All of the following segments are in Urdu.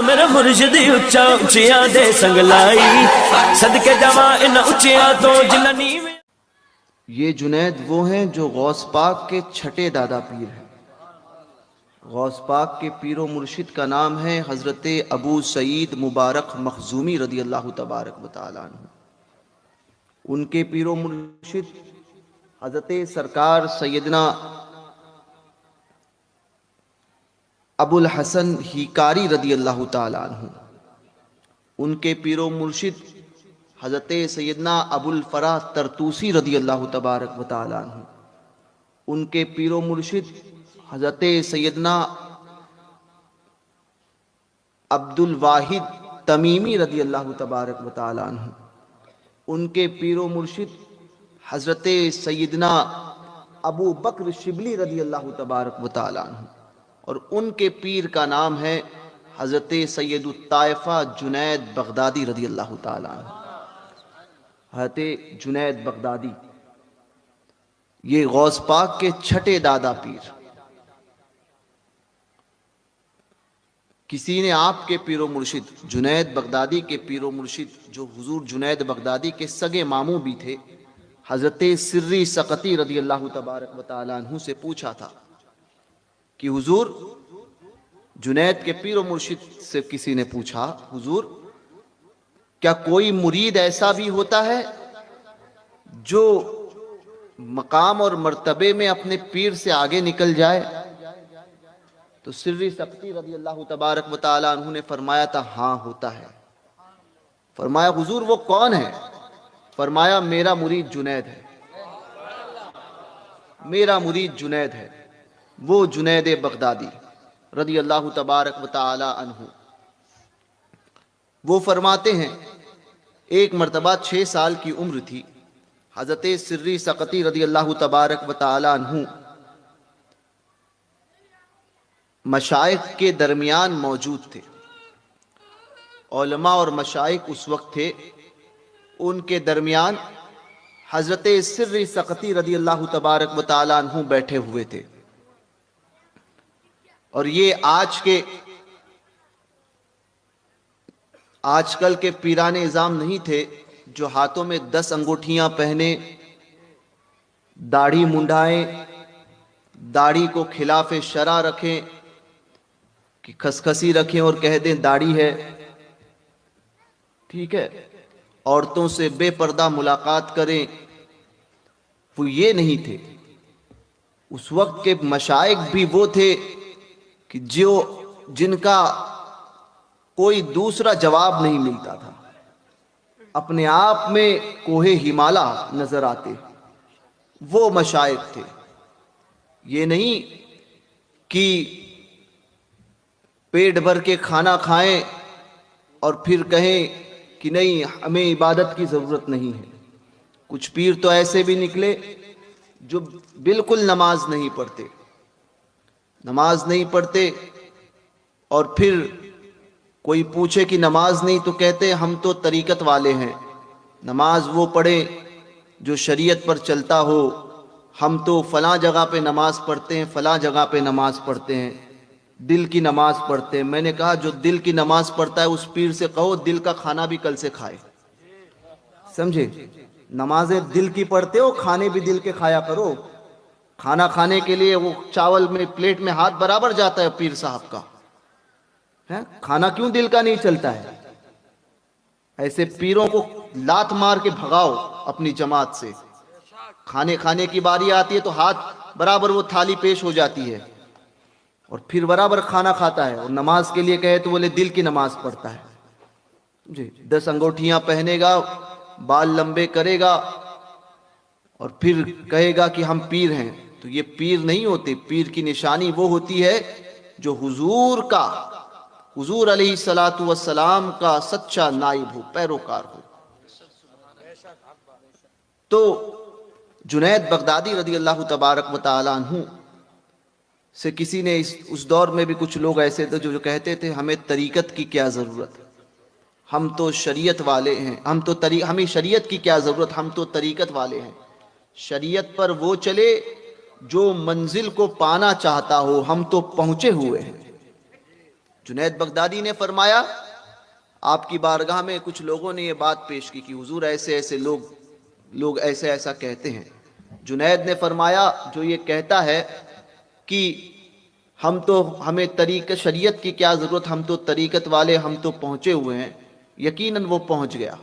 میرے مرشدی اچا اچیاں دے سنگ لائی صدقے جواں ان اچیاں تو جنانی میں۔ یہ جنید وہ ہیں جو غوث پاک کے چھٹے دادا پیر ہیں۔ غوث پاک کے پیر و مرشد کا نام ہے حضرت ابو سعید مبارک مخزومی رضی اللہ تبارک و تعالیٰ عنہ۔ ان کے پیر و مرشد حضرت سرکار سیدنا ابو الحسن ہیکاری رضی اللہ تعالیٰ عنہ۔ ان کے پیر و مرشد حضرت سیدنا ابو الفرح ترتوسی رضی اللہ تبارک و تعالیٰ عنہ۔ ان کے پیر و مرشد حضرت سیدنا عبد الواحد تمیمی رضی اللہ تبارک و تعالیٰ عنہ۔ ان کے پیر و مرشد حضرت سیدنا ابو بکر شبلی رضی اللہ تبارک و تعالیٰ عنہ، اور ان کے پیر کا نام ہے حضرت سید الطائفہ جنید بغدادی رضی اللہ تعالیٰ عنہ۔ حضرت جنید بغدادی یہ غوث پاک کے چھٹے دادا پیر۔ کسی نے آپ کے پیر و مرشد جنید بغدادی کے پیر و مرشد جو حضور جنید بغدادی کے سگے ماموں بھی تھے حضرت سری سقطی رضی اللہ تبارک و تعالیٰ عنہ سے پوچھا تھا کہ حضور، جنید کے پیر و مرشد سے کسی نے پوچھا، حضور کیا کوئی مرید ایسا بھی ہوتا ہے جو مقام اور مرتبے میں اپنے پیر سے آگے نکل جائے؟ تو سری سقطی رضی اللہ تبارک و تعالیٰ عنہ نے فرمایا تھا، ہاں ہوتا ہے۔ فرمایا حضور وہ کون ہے؟ فرمایا میرا مرید جنید ہے، میرا مرید جنید ہے، وہ جنید بغدادی رضی اللہ تبارک و تعالیٰ عنہ۔ وہ فرماتے ہیں ایک مرتبہ 6 سال کی عمر تھی، حضرت سری سقطی رضی اللہ تبارک و تعالیٰ عنہ مشائخ کے درمیان موجود تھے۔ علماء اور مشائخ اس وقت تھے، ان کے درمیان حضرت سری سقطی رضی اللہ تبارک و تعالیٰ عنہ بیٹھے ہوئے تھے۔ اور یہ آج کل کے پیران نظام نہیں تھے جو ہاتھوں میں 10 انگوٹھیاں پہنے، داڑھی منڈائیں، داڑھی کو خلاف شرع رکھیں، کہ کھسکسی رکھیں اور کہہ دیں داڑھی ہے، ٹھیک ہے، عورتوں سے بے پردہ ملاقات کریں۔ وہ یہ نہیں تھے۔ اس وقت کے مشائخ بھی وہ تھے کہ جن کا کوئی دوسرا جواب نہیں ملتا تھا، اپنے آپ میں کوہ ہمالا نظر آتے، وہ مشائخ تھے۔ یہ نہیں کہ پیٹ بھر کے کھانا کھائیں اور پھر کہیں کہ نہیں ہمیں عبادت کی ضرورت نہیں ہے۔ کچھ پیر تو ایسے بھی نکلے جو بالکل نماز نہیں پڑھتے، اور پھر کوئی پوچھے کہ نماز نہیں تو کہتے ہم تو طریقت والے ہیں، نماز وہ پڑھیں جو شریعت پر چلتا ہو، ہم تو فلاں جگہ پہ نماز پڑھتے ہیں، فلاں جگہ پہ نماز پڑھتے ہیں، دل کی نماز پڑھتے ہیں۔ میں نے کہا جو دل کی نماز پڑھتا ہے اس پیر سے کہو دل کا کھانا بھی کل سے کھائے، سمجھے؟ نمازیں دل کی پڑھتے ہو، کھانے بھی دل کے کھایا کرو۔ کھانا کھانے کے لیے وہ چاول میں پلیٹ میں ہاتھ برابر جاتا ہے پیر صاحب کا، کھانا کیوں دل کا نہیں چلتا ہے؟ ایسے پیروں کو لات مار کے بھگاؤ اپنی جماعت سے۔ کھانے کی باری آتی ہے تو ہاتھ برابر وہ تھالی پیش ہو جاتی ہے اور پھر برابر کھانا کھاتا ہے، اور نماز کے لیے کہے تو بولے دل کی نماز پڑھتا ہے۔ جی 10 انگوٹھیاں پہنے گا، بال لمبے کرے گا، اور پھر کہے گا کہ ہم پیر ہیں، تو یہ پیر نہیں ہوتے۔ پیر کی نشانی وہ ہوتی ہے جو حضور علیہ السلام کا سچا نائب ہو، پیروکار ہو۔ تو جنید بغدادی رضی اللہ تبارک و تعالیٰ عنہ سے کسی نے اس دور میں بھی کچھ لوگ ایسے تھے جو کہتے تھے ہمیں طریقت کی کیا ضرورت، ہم تو شریعت والے ہیں، ہمیں شریعت کی کیا ضرورت، ہم تو طریقت والے ہیں۔ شریعت پر وہ چلے جو منزل کو پانا چاہتا ہو، ہم تو پہنچے ہوئے ہیں۔ جنید بغدادی نے فرمایا آپ کی بارگاہ میں کچھ لوگوں نے یہ بات پیش کی کہ حضور ایسے ایسے لوگ ایسے ایسا کہتے ہیں. جنید نے فرمایا جو یہ کہتا ہے کہ ہمیں طریقت شریعت کی کیا ضرورت، ہم تو طریقت والے، ہم تو پہنچے ہوئے ہیں، یقیناً وہ پہنچ گیا،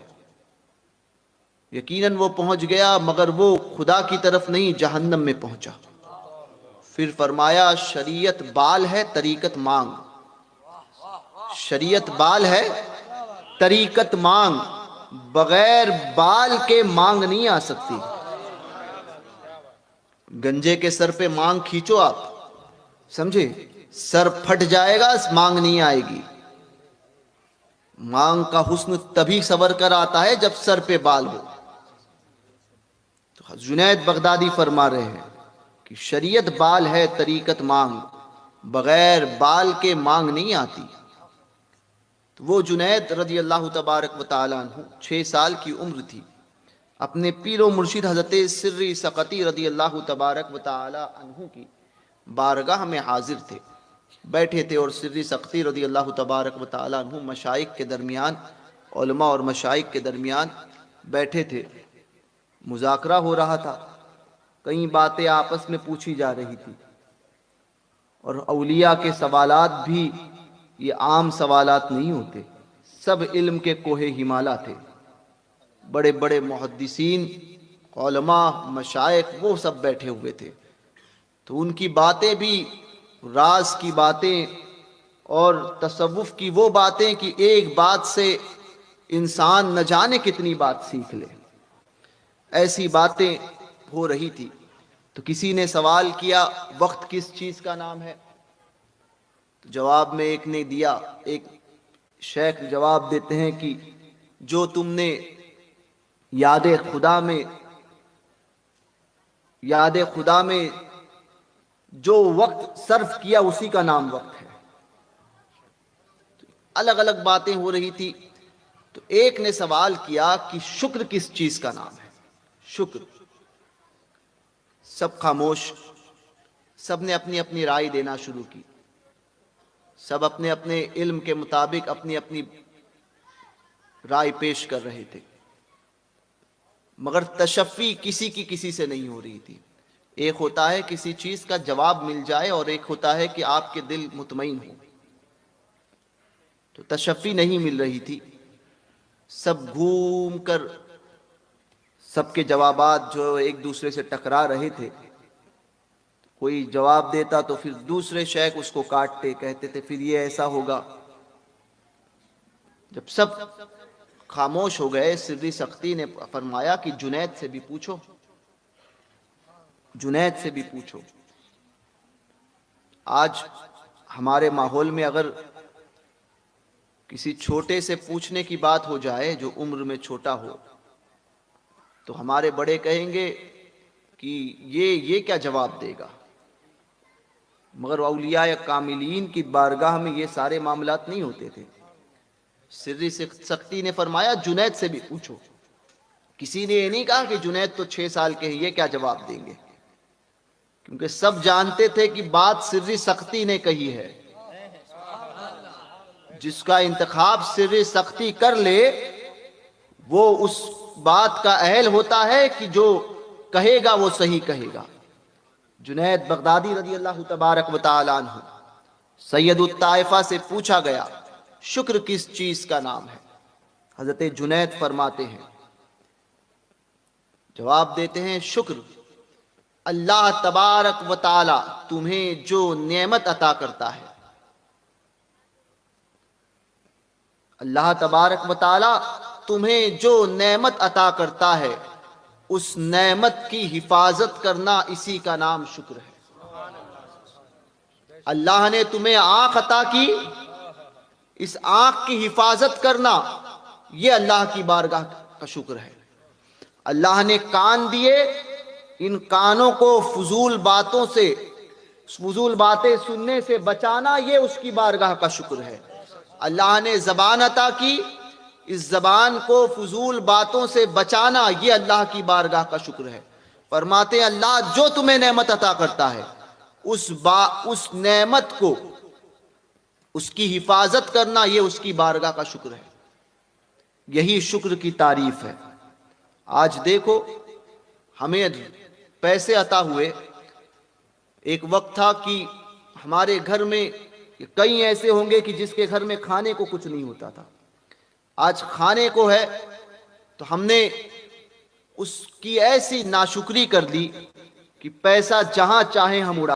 یقیناً وہ پہنچ گیا، مگر وہ خدا کی طرف نہیں جہنم میں پہنچا. پھر فرمایا شریعت بال ہے طریقت مانگ، شریعت بال ہے طریقت مانگ، بغیر بال کے مانگ نہیں آ سکتی. گنجے کے سر پہ مانگ کھینچو آپ، سمجھے، سر پھٹ جائے گا، مانگ نہیں آئے گی. مانگ کا حسن تبھی سور کر آتا ہے جب سر پہ بال ہو. تو جنید بغدادی فرما رہے ہیں کہ شریعت بال ہے طریقت مانگ، بغیر بال کے مانگ نہیں آتی. تو وہ جنید رضی اللہ تبارک و تعالیٰ عنہ 6 سال کی عمر تھی، اپنے پیر و مرشد حضرت سری سقطی رضی اللہ تبارک و تعالی عنہ کی بارگاہ میں حاضر تھے، بیٹھے تھے. اور سری سقطی رضی اللہ تبارک و تعالی عنہ مشائخ کے درمیان، علماء اور مشائخ کے درمیان بیٹھے تھے، مذاکرہ ہو رہا تھا، کئی باتیں آپس میں پوچھی جا رہی تھی. اور اولیاء کے سوالات بھی یہ عام سوالات نہیں ہوتے، سب علم کے کوہ ہمالا تھے. بڑے بڑے محدثین، علماء، مشائخ وہ سب بیٹھے ہوئے تھے. تو ان کی باتیں بھی راز کی باتیں اور تصوف کی وہ باتیں کہ ایک بات سے انسان نہ جانے کتنی بات سیکھ لے، ایسی باتیں ہو رہی تھی. تو کسی نے سوال کیا وقت کس چیز کا نام ہے؟ تو جواب میں ایک نے دیا، ایک شیخ جواب دیتے ہیں کہ جو تم نے یاد خدا میں جو وقت صرف کیا اسی کا نام وقت ہے. الگ الگ باتیں ہو رہی تھی. تو ایک نے سوال کیا کہ شکر کس چیز کا نام ہے؟ شکر. سب خاموش، سب نے اپنی اپنی رائے دینا شروع کی، سب اپنے اپنے علم کے مطابق اپنی اپنی رائے پیش کر رہے تھے، مگر تشفی کسی کی کسی سے نہیں ہو رہی تھی. ایک ہوتا ہے کسی چیز کا جواب مل جائے اور ایک ہوتا ہے کہ آپ کے دل مطمئن ہو. تو تشفی نہیں مل رہی تھی. سب گھوم کر سب کے جوابات جو ایک دوسرے سے ٹکرا رہے تھے، کوئی جواب دیتا تو پھر دوسرے شیخ اس کو کاٹتے، کہتے تھے پھر یہ ایسا ہوگا. جب سب خاموش ہو گئے، سری سقطی نے فرمایا کہ جنید سے بھی پوچھو، جنید سے بھی پوچھو. آج ہمارے ماحول میں اگر کسی چھوٹے سے پوچھنے کی بات ہو جائے جو عمر میں چھوٹا ہو، تو ہمارے بڑے کہیں گے کہ یہ کیا جواب دے گا. مگر اولیاء کاملین کی بارگاہ میں یہ سارے معاملات نہیں ہوتے تھے. سری سقطی نے فرمایا جنید سے بھی پوچھو. کسی نے یہ نہیں کہا کہ جنید تو 6 سال کے ہیں، یہ کیا جواب دیں گے، کیونکہ سب جانتے تھے کہ بات سری سقطی نے کہی ہے. جس کا انتخاب سری سقطی کر لے وہ اس بات کا اہل ہوتا ہے کہ جو کہے گا وہ صحیح کہے گا. جنید بغدادی رضی اللہ تبارک و تعالی عنہ سید الطائفہ سے پوچھا گیا شکر کس چیز کا نام ہے؟ حضرت جنید فرماتے ہیں، جواب دیتے ہیں، شکر اللہ تبارک و تعالی تمہیں جو نعمت عطا کرتا ہے، اللہ تبارک و تعالی تمہیں جو نعمت عطا کرتا ہے اس نعمت کی حفاظت کرنا، اسی کا نام شکر ہے. اللہ نے تمہیں آنکھ عطا کی، اس آنکھ کی حفاظت کرنا یہ اللہ کی بارگاہ کا شکر ہے. اللہ نے کان دیے، ان کانوں کو فضول باتوں سے، فضول باتیں سننے سے بچانا یہ اس کی بارگاہ کا شکر ہے. اللہ نے زبان عطا کی، اس زبان کو فضول باتوں سے بچانا یہ اللہ کی بارگاہ کا شکر ہے. فرماتے ہیں اللہ جو تمہیں نعمت عطا کرتا ہے اس نعمت کو، اس کی حفاظت کرنا، یہ اس کی بارگاہ کا شکر ہے، یہی شکر کی تعریف ہے۔ آج دیکھو ہمیں پیسے عطا ہوئے، ایک وقت تھا کہ ہمارے گھر میں کئی ایسے ہوں گے کہ جس کے گھر میں کھانے کو کچھ نہیں ہوتا تھا، آج کھانے کو ہے، تو ہم نے اس کی ایسی ناشکری کر دی کہ پیسہ جہاں چاہیں ہم اڑا